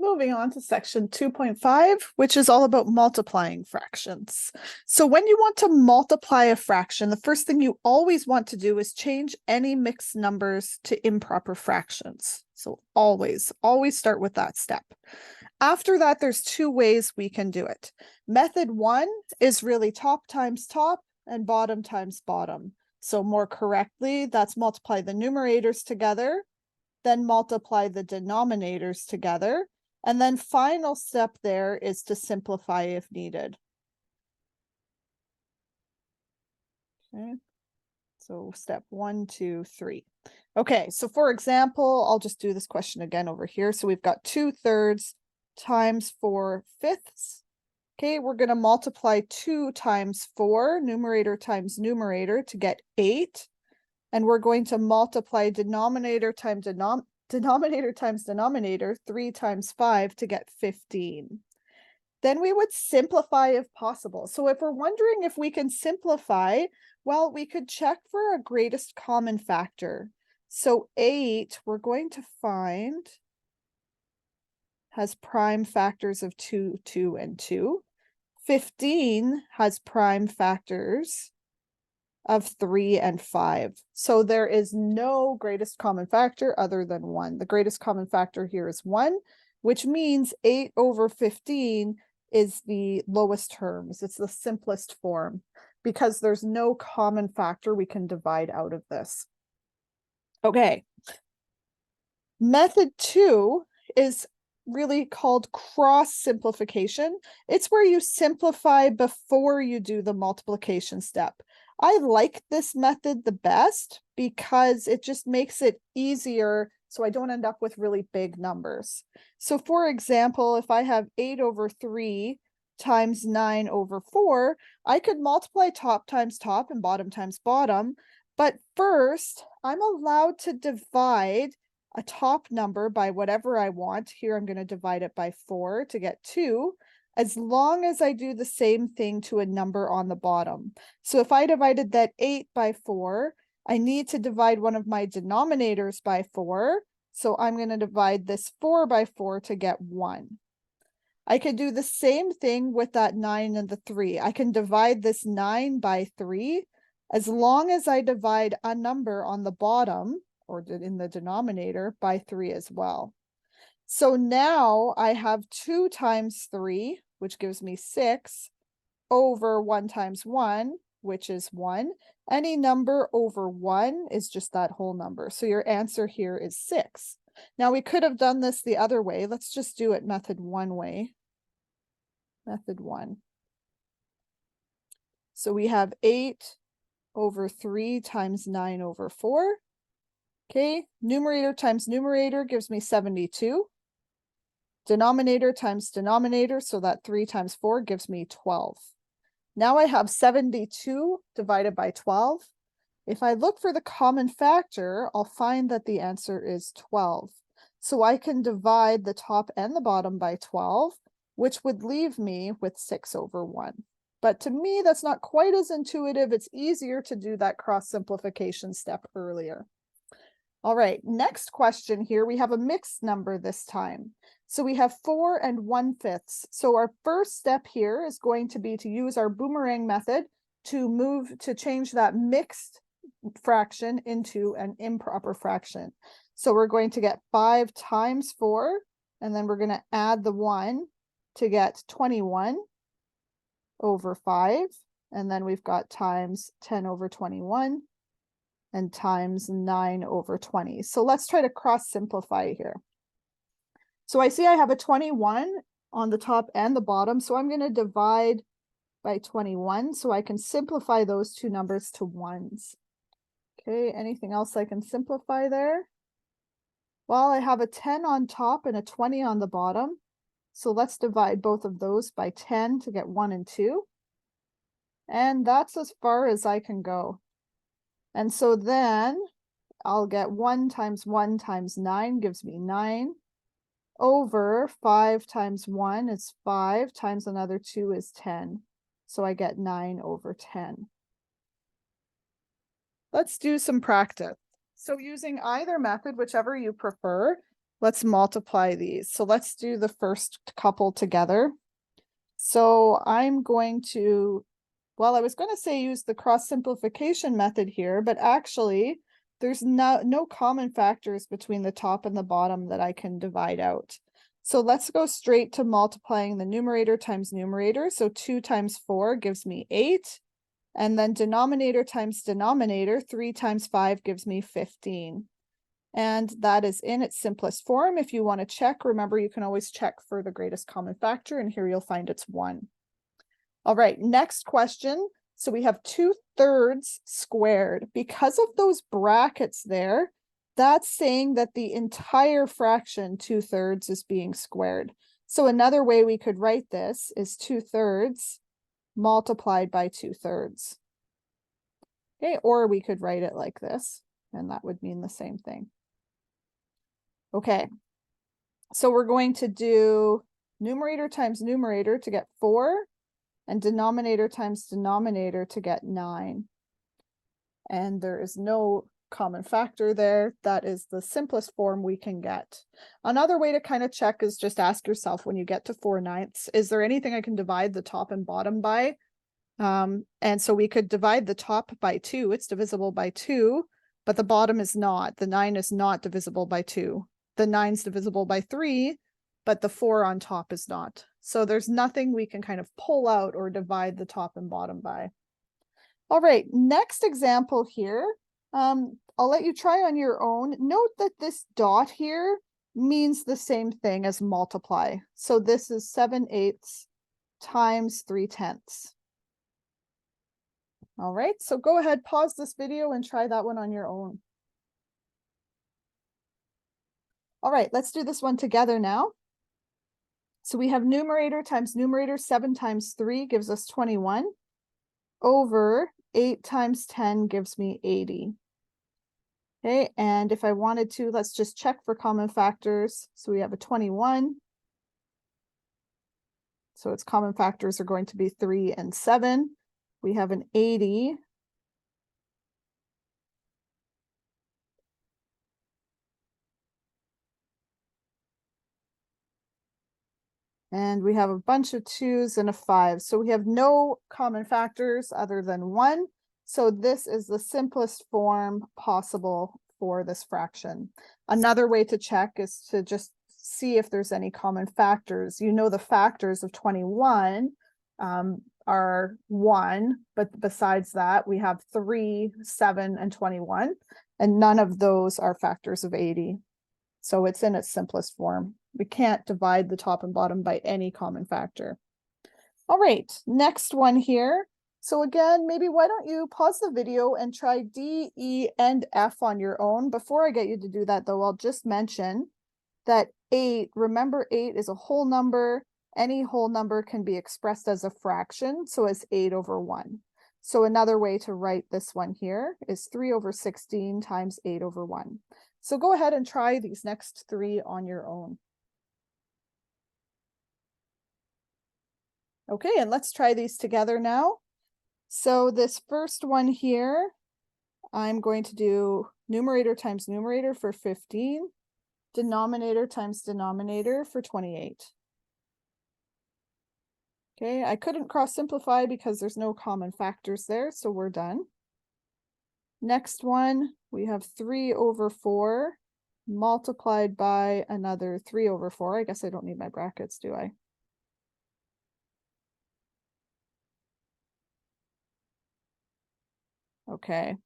moving on to section 2.5, which is all about multiplying fractions. So when you want to multiply a fraction, the first thing you always want to do is change any mixed numbers to improper fractions. So always start with that step. After that, there's two ways we can do it. Method one is really top times top and bottom times bottom. So more correctly, that's multiply the numerators together, then multiply the denominators together, and then final step there is to simplify if needed. Okay, so step 1, 2, 3. Okay, so for example, I'll just do this question again over here. So we've got 2/3 times 4/5. Okay, we're going to multiply 2 times 4, numerator times numerator, to get 8. And we're going to multiply denominator times denominator, 3 times 5, to get 15. Then we would simplify if possible. So if we're wondering if we can simplify, well, we could check for a greatest common factor. So 8, we're going to find, has prime factors of 2, 2, and 2. 15 has prime factors of 3 and 5. So there is no greatest common factor other than 1. The greatest common factor here is 1, which means 8 over 15 is the lowest terms. It's the simplest form because there's no common factor we can divide out of this. Okay. Method 2 is really called cross simplification. It's where you simplify before you do the multiplication step. I like this method the best because it just makes it easier so I don't end up with really big numbers. So for example, if I have 8 over 3 times 9 over 4, I could multiply top times top and bottom times bottom. But first, I'm allowed to divide a top number by whatever I want. Here I'm going to divide it by 4 to get 2. As long as I do the same thing to a number on the bottom. So if I divided that 8 by 4, I need to divide one of my denominators by 4. So I'm going to divide this 4 by 4 to get 1. I could do the same thing with that 9 and the 3. I can divide this 9 by 3. As long as I divide a number on the bottom, or in the denominator, by 3 as well. So now I have 2 times 3, which gives me 6, over 1 times 1, which is 1. Any number over 1 is just that whole number. So your answer here is 6. Now we could have done this the other way. Let's just do it method 1 way. Method 1. So we have 8 over 3 times 9 over 4. Okay, numerator times numerator gives me 72. Denominator times denominator, so that 3 times 4 gives me 12. Now I have 72 divided by 12. If I look for the common factor, I'll find that the answer is 12. So I can divide the top and the bottom by 12, which would leave me with 6 over 1. But to me, that's not quite as intuitive. It's easier to do that cross simplification step earlier. All right, next question here. We have a mixed number this time. So we have 4 and 1/5. So our first step here is going to be to use our boomerang method to change that mixed fraction into an improper fraction. So we're going to get 5 times 4, and then we're going to add the 1 to get 21 over 5. And then we've got times 10 over 21. And times 9 over 20. So let's try to cross simplify here. So I see I have a 21 on the top and the bottom. So I'm going to divide by 21 so I can simplify those two numbers to ones. Okay, anything else I can simplify there? Well, I have a 10 on top and a 20 on the bottom. So let's divide both of those by 10 to get 1 and 2. And that's as far as I can go. And so then I'll get 1 times 1 times 9 gives me 9, over 5 times 1 is 5, times another 2 is 10. So I get 9 over 10. Let's do some practice. So using either method, whichever you prefer, let's multiply these. So let's do the first couple together. So I'm going to, well, I was going to say use the cross simplification method here, but actually there's no common factors between the top and the bottom that I can divide out. So let's go straight to multiplying the numerator times numerator. So 2 times 4 gives me 8. And then denominator times denominator, 3 times 5 gives me 15. And that is in its simplest form. If you want to check, remember you can always check for the greatest common factor, and here you'll find it's 1. All right, next question. So we have 2/3 squared. Because of those brackets there, that's saying that the entire fraction 2/3 is being squared. So another way we could write this is 2/3 multiplied by 2/3. Okay, or we could write it like this, and that would mean the same thing. Okay, so we're going to do numerator times numerator to get 4, and denominator times denominator to get 9. And there is no common factor there. That is the simplest form we can get. Another way to kind of check is just ask yourself when you get to 4/9, is there anything I can divide the top and bottom by? And so we could divide the top by 2. It's divisible by 2, but the bottom is not. The 9 is not divisible by 2. The 9's divisible by 3, but the 4 on top is not. So there's nothing we can kind of pull out or divide the top and bottom by. All right, next example here. I'll let you try on your own. Note that this dot here means the same thing as multiply. So this is 7/8 times 3/10. All right, so go ahead, pause this video and try that one on your own. All right, let's do this one together now. So we have numerator times numerator, 7 times 3 gives us 21, over 8 times 10 gives me 80. Okay, and if I wanted to, let's just check for common factors. So we have a 21. So its common factors are going to be 3 and 7. We have an 80. And we have a bunch of 2s and a 5. So we have no common factors other than 1. So this is the simplest form possible for this fraction. Another way to check is to just see if there's any common factors. You know the factors of 21 are 1, but besides that, we have 3, 7, and 21, and none of those are factors of 80. So it's in its simplest form. We can't divide the top and bottom by any common factor. All right, next one here. So again, maybe why don't you pause the video and try D, E, and F on your own. Before I get you to do that though, I'll just mention that 8, remember 8 is a whole number. Any whole number can be expressed as a fraction, so as 8/1. So another way to write this one here is 3/16 times 8/1. So go ahead and try these next 3 on your own. Okay, and let's try these together now. So this first one here, I'm going to do numerator times numerator for 15, denominator times denominator for 28. Okay, I couldn't cross simplify because there's no common factors there, so we're done. Next one, we have 3/4 multiplied by another 3/4. I guess I don't need my brackets, do I? Okay,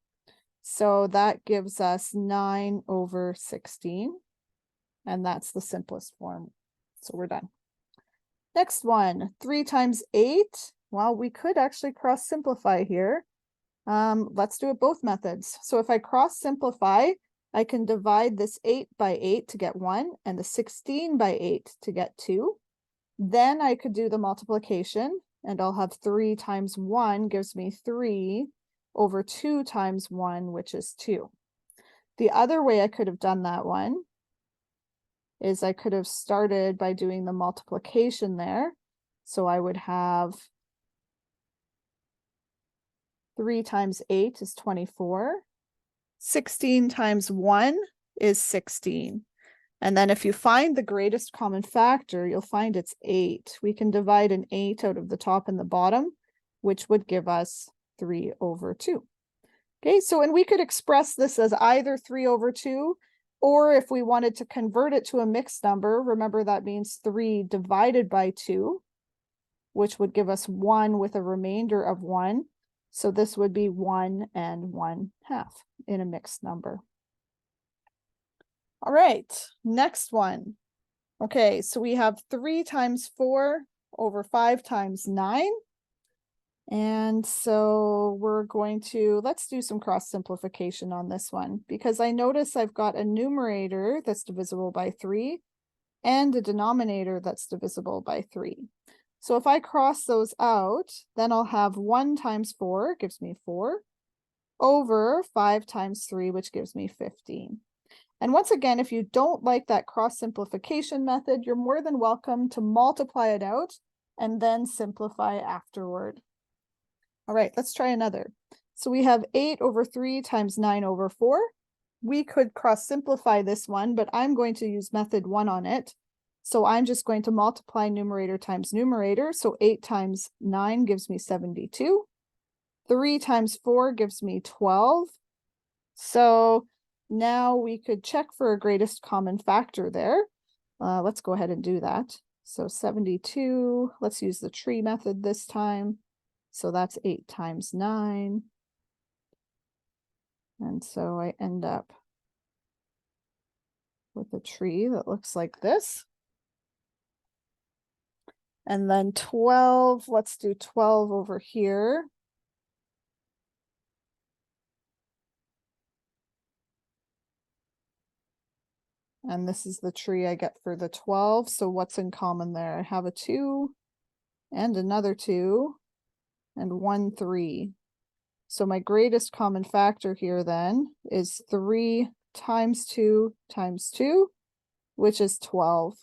so that gives us 9/16, and that's the simplest form. So we're done. Next one, 3 times 8. Well, we could actually cross simplify here. Let's do it both methods. So if I cross simplify, I can divide this 8 by 8 to get 1, and the 16 by 8 to get 2. Then I could do the multiplication, and I'll have 3 times 1 gives me 3/2 times 1, which is 2. The other way I could have done that one is I could have started by doing the multiplication there. So I would have 3 times 8 is 24. 16 times 1 is 16. And then if you find the greatest common factor, you'll find it's 8. We can divide an 8 out of the top and the bottom, which would give us 3/2. Okay, so and we could express this as either 3/2, or if we wanted to convert it to a mixed number, remember that means 3 divided by 2, which would give us 1 with a remainder of 1. So this would be 1 and 1/2 in a mixed number. All right, next one. Okay, so we have 3 times 4 over 5 times 9. And so we're going to, let's do some cross simplification on this one, because I notice I've got a numerator that's divisible by 3 and a denominator that's divisible by 3. So if I cross those out, then I'll have 1 times 4 gives me 4 over 5 times 3, which gives me 15. And once again, if you don't like that cross simplification method, you're more than welcome to multiply it out and then simplify afterward. All right, let's try another. So we have 8 over 3 times 9 over 4. We could cross simplify this one, but I'm going to use method 1 on it. So I'm just going to multiply numerator times numerator. So 8 times 9 gives me 72. 3 times 4 gives me 12. So now we could check for a greatest common factor there. Let's go ahead and do that. So 72, let's use the tree method this time. So that's 8 times 9. And so I end up with a tree that looks like this. And then 12, let's do 12 over here. And this is the tree I get for the 12. So what's in common there? I have a 2 and another 2 and 1 3. So my greatest common factor here then is 3 times 2 times 2, which is 12.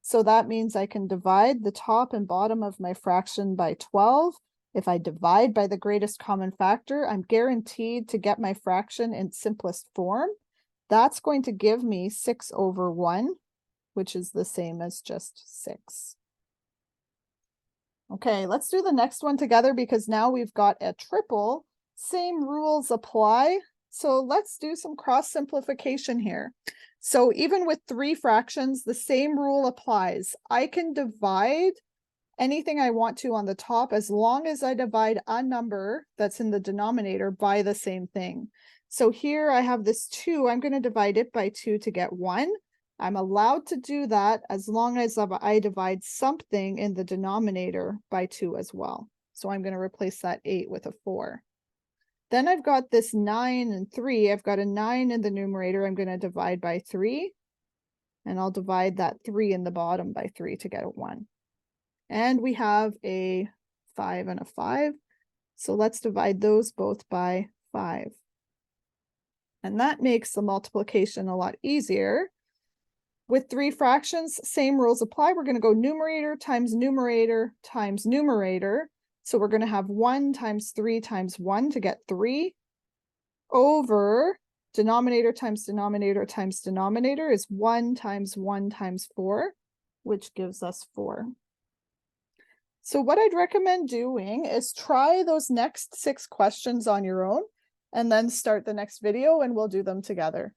So that means I can divide the top and bottom of my fraction by 12. If I divide by the greatest common factor, I'm guaranteed to get my fraction in simplest form. That's going to give me 6/1, which is the same as just 6. Okay, let's do the next one together because now we've got a triple. Same rules apply. So let's do some cross simplification here. So even with 3 fractions, the same rule applies. I can divide anything I want to on the top as long as I divide a number that's in the denominator by the same thing. So here I have this 2, I'm going to divide it by 2 to get 1. I'm allowed to do that as long as I divide something in the denominator by 2 as well. So I'm going to replace that 8 with a 4. Then I've got this 9 and 3. I've got a 9 in the numerator. I'm going to divide by 3. And I'll divide that 3 in the bottom by 3 to get a 1. And we have a 5 and a 5. So let's divide those both by 5. And that makes the multiplication a lot easier. With 3 fractions, same rules apply. We're going to go numerator times numerator times numerator. So we're going to have 1 times 3 times 1 to get 3 over denominator times denominator times denominator is 1 times 1 times 4, which gives us 4. So what I'd recommend doing is try those next 6 questions on your own and then start the next video and we'll do them together.